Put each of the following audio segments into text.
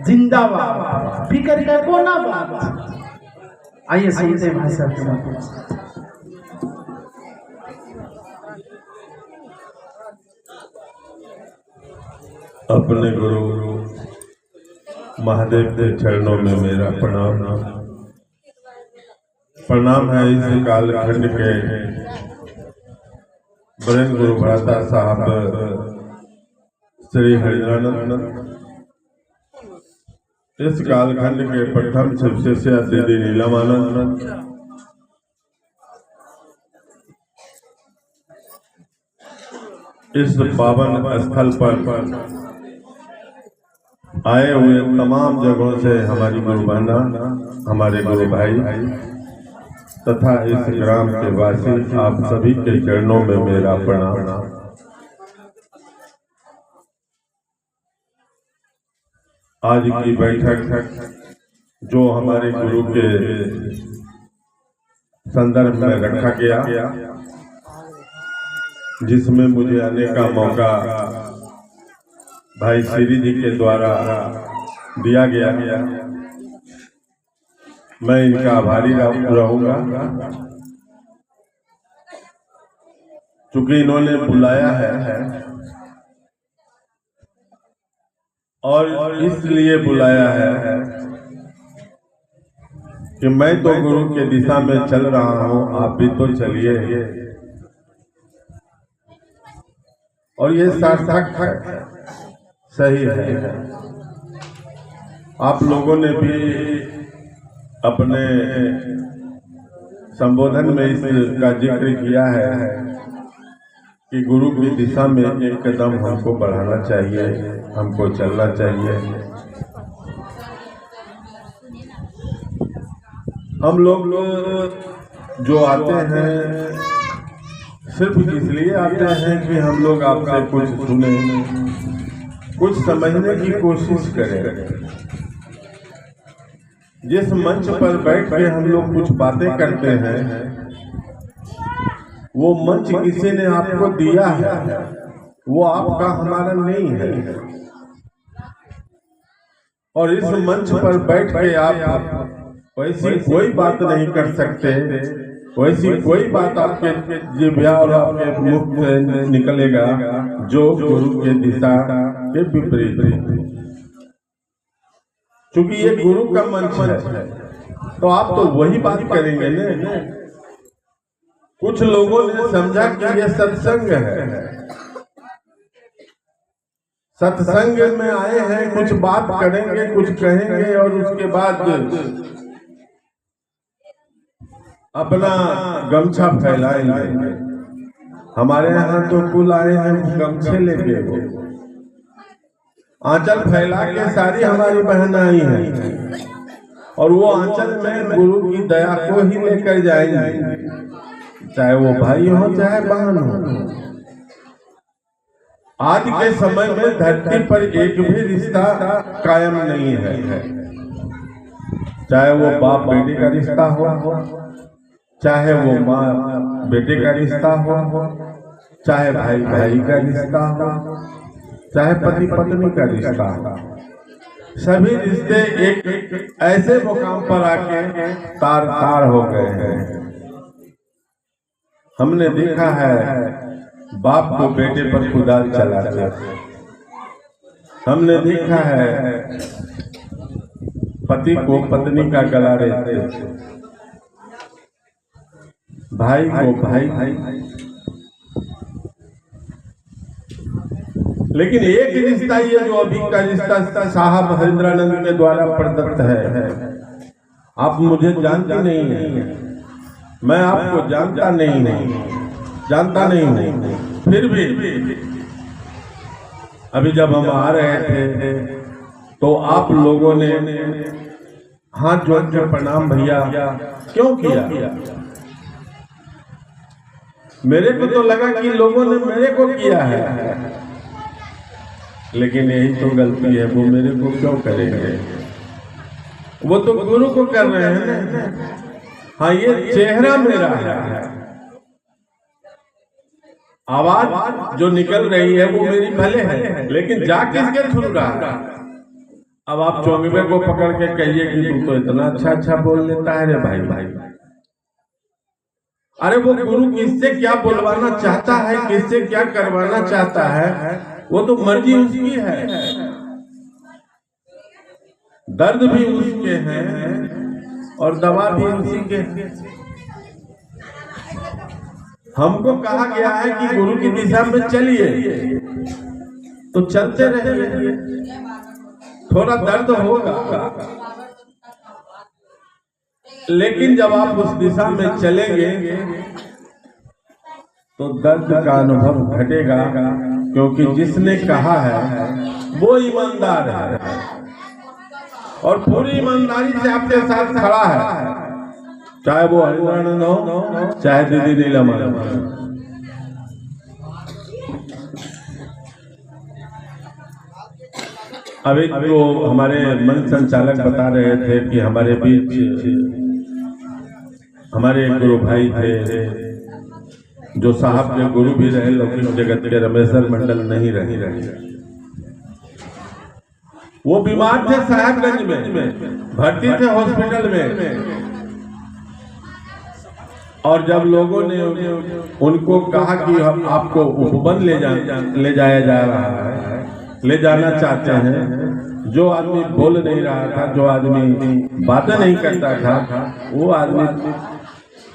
जिंदाबाद, फिकर का कोना बात। आइए सुनते हैं भाई साहब के बात। अपने गुरु महादेव के चरणों में मेरा प्रणाम है। इस कालखंड के ब्रह्म गुरु भ्राता साहब श्री हरिनानंद, इस कालखंड के प्रथम शिष्य दीदी नीलमानंद, इस पावन स्थल पर आए हुए तमाम जगहों से हमारी गुरु बहना, हमारे गुरु भाई तथा इस ग्राम के वासी, आप सभी के चरणों में मेरा प्रणाम। आज की बैठक जो हमारे गुरु के संदर्भ में रखा गया, जिसमें मुझे आने का मौका भाई श्री जी के द्वारा दिया गया, मैं इनका आभारी रहूंगा, चूंकि इन्होंने बुलाया है और इसलिए बुलाया है कि मैं तो गुरु के दिशा में चल रहा हूं, आप भी तो चलिए। और ये सार्थक है, सही है। आप लोगों ने भी अपने संबोधन में इसका जिक्र किया है कि गुरु की दिशा में एक कदम हमको बढ़ाना चाहिए, हमको चलना चाहिए। हम लोग जो आते हैं सिर्फ इसलिए आते हैं कि हम लोग आपसे कुछ सुने, कुछ समझने की कोशिश करें। जिस मंच पर बैठ के हम लोग कुछ बातें करते हैं, वो मंच किसी ने आपको दिया है, वो आपका हमारा नहीं है। और इस मंच पर बैठ के आप वैसी कोई बात नहीं कर सकते, वैसी कोई बात आपके जिह्वा और आपके मुख से निकलेगा जो गुरु के दिशा के विपरीत है। क्योंकि ये गुरु का मंच है, तो आप तो वही बात करेंगे ना। कुछ लोगों ने समझा कि ये सत्संग है, सत्संग में आए हैं, कुछ बात करेंगे, कुछ कहेंगे और उसके बाद अपना गमछा फैलाएंगे। हमारे यहाँ तो कुल आए हैं गमछे लेके, आंचल फैला के सारी हमारी बहन आई हैं और वो आंचल में गुरु की दया को ही लेकर जाएंगे, चाहे वो भाई हो चाहे बहन हो। आज के समय में धरती पर एक भी रिश्ता कायम नहीं है, चाहे वो बाप बेटे का रिश्ता हो, चाहे वो माँ बेटे का रिश्ता हो, चाहे भाई भाई का रिश्ता हो, चाहे पति पत्नी का रिश्ता हो। सभी रिश्ते एक ऐसे मुकाम पर आके तार तार हो गए हैं। हमने देखा है बाप को बेटे पर कुदाल चलाते, हमने देखा है पति को पत्नी का गला रेतते, भाई को भाई। लेकिन एक रिश्ता ये जो अभी का रिश्ता साहब हरिंद्रानंद के द्वारा प्रदत्त है, आप मुझे जानती नहीं है, मैं आपको जानता नहीं हूँ, फिर भी अभी जब हम आ रहे थे तो आप लोगों ने हाथ जोड़ के प्रणाम भैया क्यों किया? मेरे को तो लगा कि लोगों ने मेरे को किया है, लेकिन यही तो गलती है, वो मेरे को क्यों करेंगे? वो तो गुरु को कर रहे हैं ना। हाँ, ये चेहरा मेरा है, आवाज जो निकल रही है वो मेरी भले है, लेकिन जा किसके थ्रू रहा है? अब आप चौंगवे को पकड़ के कहिए कि तू तो इतना अच्छा बोल लेता है रे भाई। अरे वो गुरु किससे क्या बुलवाना चाहता है, किससे क्या करवाना चाहता है, वो तो मर्जी उसकी है, दर्द भी उसके हैं और दवा भी उसी के। हमको कहा गया है कि गुरु की दिशा में चलिए, तो चलते रहिए, थोड़ा दर्द होगा, लेकिन जब आप उस दिशा में चलेंगे तो दर्द का अनुभव घटेगा, क्योंकि जिसने कहा है वो ईमानदार है और पूरी ईमानदारी से आपके साथ खड़ा है, चाहे वो हरिनारायण हो, चाहे दीदी नीलम हो। अभी तो हमारे मंच संचालक बता रहे थे कि हमारे बीच हमारे गुरु भाई थे, जो साहब के गुरु भी रहे, लौकिक जगत के रमेश्वर मंडल नहीं रहे। वो बीमार थे साहेबगंज में, भर्ती थे हॉस्पिटल में, और जब लोगों ने उनको कहा कि हम आपको उपवन ले जाया जा रहा है, ले जाना चाहते हैं, जो आदमी बोल नहीं रहा था, जो आदमी बातें नहीं करता था, वो आदमी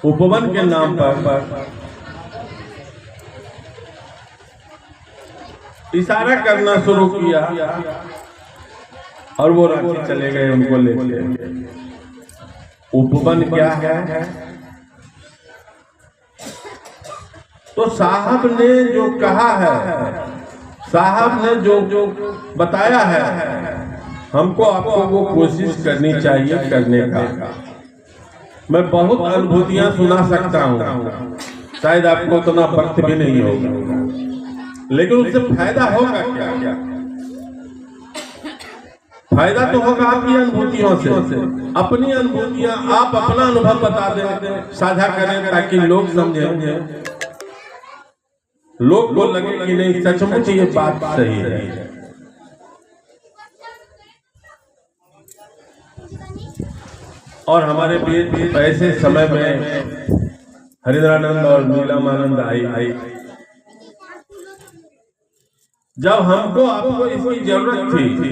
उपवन के नाम पर इशारा करना शुरू किया और वो रांची चले गए उनको लेके। उपवन क्या है? तो साहब ने जो कहा है, साहब ने जो बताया है, हमको आपको वो कोशिश करनी चाहिए करने का। मैं बहुत अनुभूतियां सुना सकता हूँ, शायद आपको उतना वक्त भी नहीं होगा, लेकिन उससे फायदा होगा क्या? फायदा तो होगा आपकी अनुभूतियों से। अपनी अनुभूतियां, आप अपना अनुभव बता दें, साझा करें, ताकि लोग समझें, लोग को लगे कि नहीं सचमुच ये बात सही है। और हमारे बीच ऐसे समय में हरिद्रानंद और नीलमानंद आई, जब हमको आपको इसकी जरूरत थी।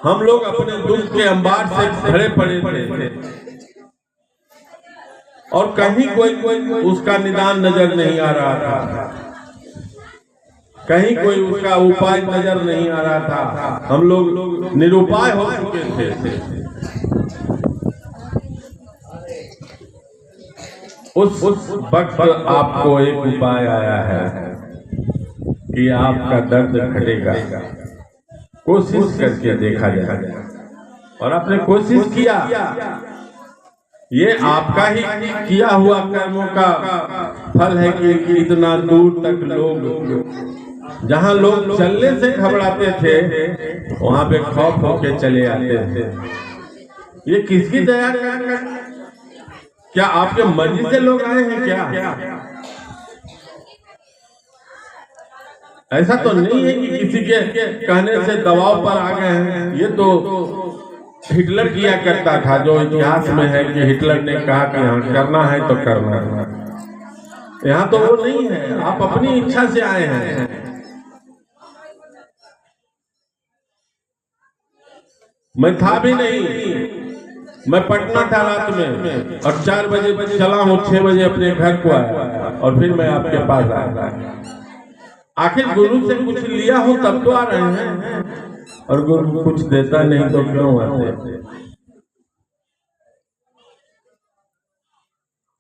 हम लोग अपने दुख के अंबार से भरे पड़े थे और कहीं कोई उसका निदान नजर नहीं आ रहा था, कहीं कोई उसका उपाय नजर नहीं आ रहा था। हम लोग निरुपाय हो चुके थे। उस वक्त आपको एक उपाय आया है कि आपका दर्द घटेगा, कोशिश करके देखा जाएगा। और आपने कोशिश किया, ये आपका ही किया हुआ कर्मों का फल है कि इतना दूर तक लोग, जहां लोग चलने से घबराते थे, वहां पे खौफ होके चले आते थे। ये किसकी दया का? क्या आपके मर्जी से लोग आए हैं क्या? ऐसा तो नहीं है कि किसी के कहने से दबाव पर आ गए हैं। ये तो हिटलर किया करता था, जो इतिहास में है कि हिटलर ने कहा कि हाँ करना है तो करना है। यहाँ तो वो नहीं है, आप अपनी इच्छा से आए हैं। मैं था भी नहीं, मैं पटना था रात में और 4 बजे चला हूँ, 6 बजे अपने घर को आया और फिर मैं आपके पास आया। आखिर गुरु से कुछ लिया हो तब तो आ रहे हैं, और गुरु कुछ देता नहीं तो क्यों आते?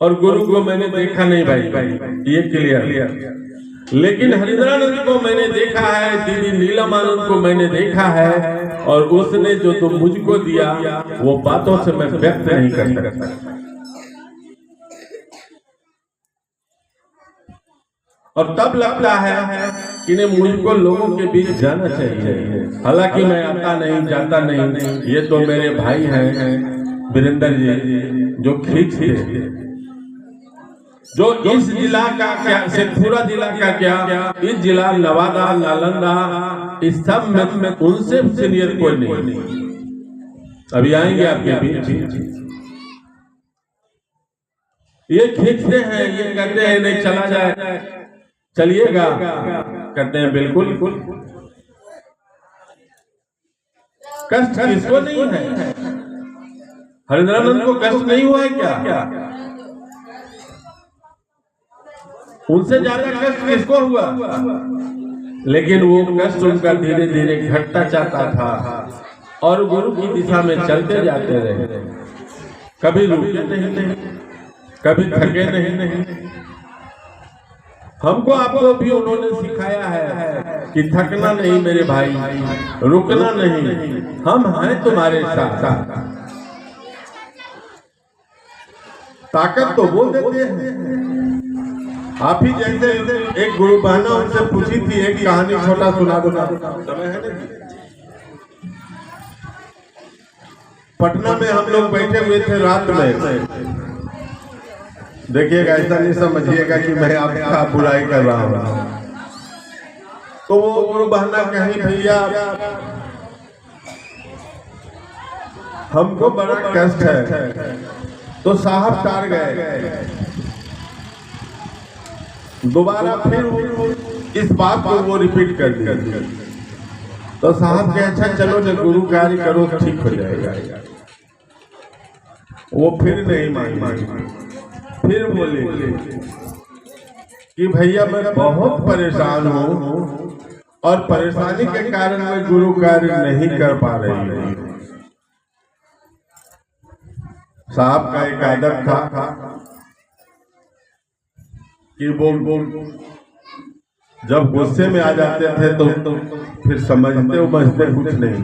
और गुरु को मैंने देखा नहीं भाई, ये क्लियर। लेकिन हरिद्रानंद को मैंने देखा है, दीदी नीलमानंद को मैंने देखा है, और उसने जो तो मुझको दिया वो बातों से मैं व्यक्त नहीं कर सकता। और तब लगता है कि नहीं, मुझको लोगों के बीच जाना चाहिए। हालांकि मैं आता नहीं, जाता नहीं, ये तो मेरे भाई हैं वीरेंद्र जी, जो खींच थे। जो इस जिला का क्या शेखपुरा जिला का क्या इस जिला नवादा नालंदा इस सब में उनसे सीनियर कोई नहीं। अभी आएंगे आपके बीच। ये खींचते हैं, ये कहते हैं नहीं चला जाए, चलिएगा, कहते हैं बिल्कुल। कष्ट किसको नहीं है? हरिंद्रानंद को कष्ट नहीं हुआ है क्या? उनसे ज्यादा कष्ट किसको हुआ? लेकिन वो कष्ट उनका धीरे धीरे घटता जाता था और गुरु की दिशा में चलते जाते रहे। कभी रुके नहीं, कभी थके नहीं। हमको आपको भी उन्होंने सिखाया है कि थकना नहीं मेरे भाई, रुकना नहीं, हम हैं तुम्हारे साथ। ताकत तो वो देते हैं। आप ही जैसे एक गुरु बहना उनसे पूछी थी एक कहानी, छोटा सुना दो, समय है ना? पटना में हम लोग बैठे हुए थे रात में। देखिएगा, ऐसा नहीं समझिएगा कि मैं आपका बुराई कर रहा हूँ। तो वो गुरु बहना कहीं भैया हमको बड़ा कष्ट है, तो साहब टार गए। दोबारा फिर इस बात को वो रिपीट कर दिया। तो साहब के अच्छा चलो जो गुरु कार्य करो ठीक हो जाएगा। वो फिर नहीं मानी, फिर बोले कि भैया मैं बहुत परेशान हूँ और परेशानी के कारण मैं गुरु कार्य नहीं कर पा रही हूँ। साहब का एक आदत था कि वो जब गुस्से में आ जाते थे तो फिर समझते उमझते कुछ नहीं।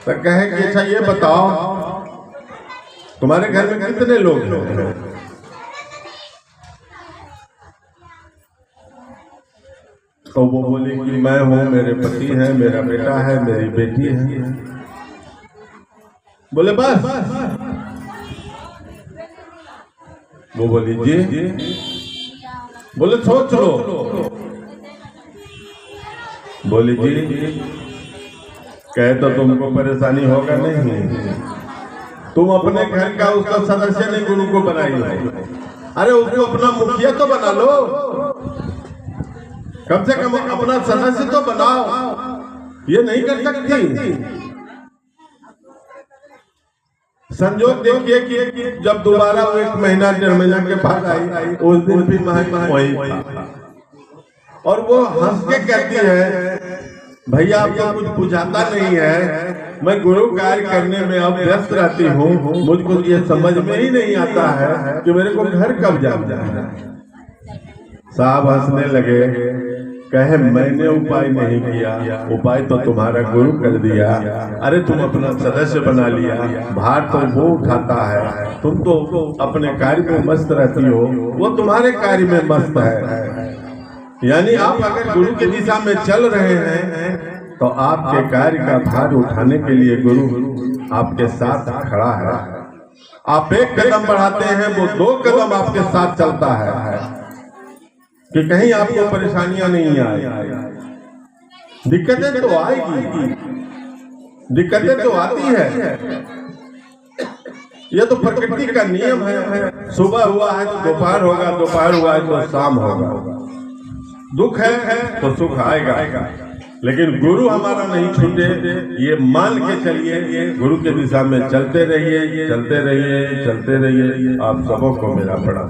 तो कहे कि अच्छा ये बताओ तुम्हारे घर में कितने लोग हैं? तो वो बोले कि मैं हूँ, मेरे पति है, मेरा बेटा है, मेरी बेटी है। बोले बस? वो बोली जी। बोले सोच लो। बोली जी कहे तो तुमको परेशानी होगा नहीं, तुम अपने घर का उसका सदस्य नहीं गुरु को बनाई हो। अरे उसको अपना मुखिया तो बना लो, कम से कम अपना सदस्य तो बनाओ। ये नहीं कर सकती। संजोग देखिए कि जब दोबारा वो 1 महीना 1.5 महीना के बाद आई, उस दिन भी महकमा वही था और वो हंस के कहती है भैया आपको कुछ बुझाता नहीं है, मैं गुरु कार्य करने में अब व्यस्त रहती हूँ, मुझको ये समझ में ही नहीं आता है कि मेरे को घर कब जाना है। साहब हंसने लगे, कहे मैंने उपाय नहीं किया, उपाय तो तुम्हारा गुरु कर दिया। अरे तुम अपना सदस्य बना लिया, भार तो वो उठाता है, तुम तो अपने कार्य में मस्त रहती हो, वो तुम्हारे कार्य में मस्त है। यानी आप अगर गुरु की दिशा में चल रहे हैं तो आपके कार्य का भार उठाने के लिए गुरु आपके साथ खड़ा है। आप 1 कदम बढ़ाते हैं, वो 2 कदम आपके साथ चलता है कि कहीं आपको परेशानियां नहीं आए। दिक्कतें तो आएगी, दिक्कतें तो आती है, ये तो प्रकृति का नियम है। सुबह हुआ है तो दोपहर होगा, दोपहर हुआ है तो शाम होगा। दुख है तो सुख आएगा, लेकिन गुरु हमारा नहीं छूटे, ये मान के चलिए। ये गुरु के दिशा में चलते रहिए, चलते रहिए, चलते रहिए। आप सबों को मेरा बड़ा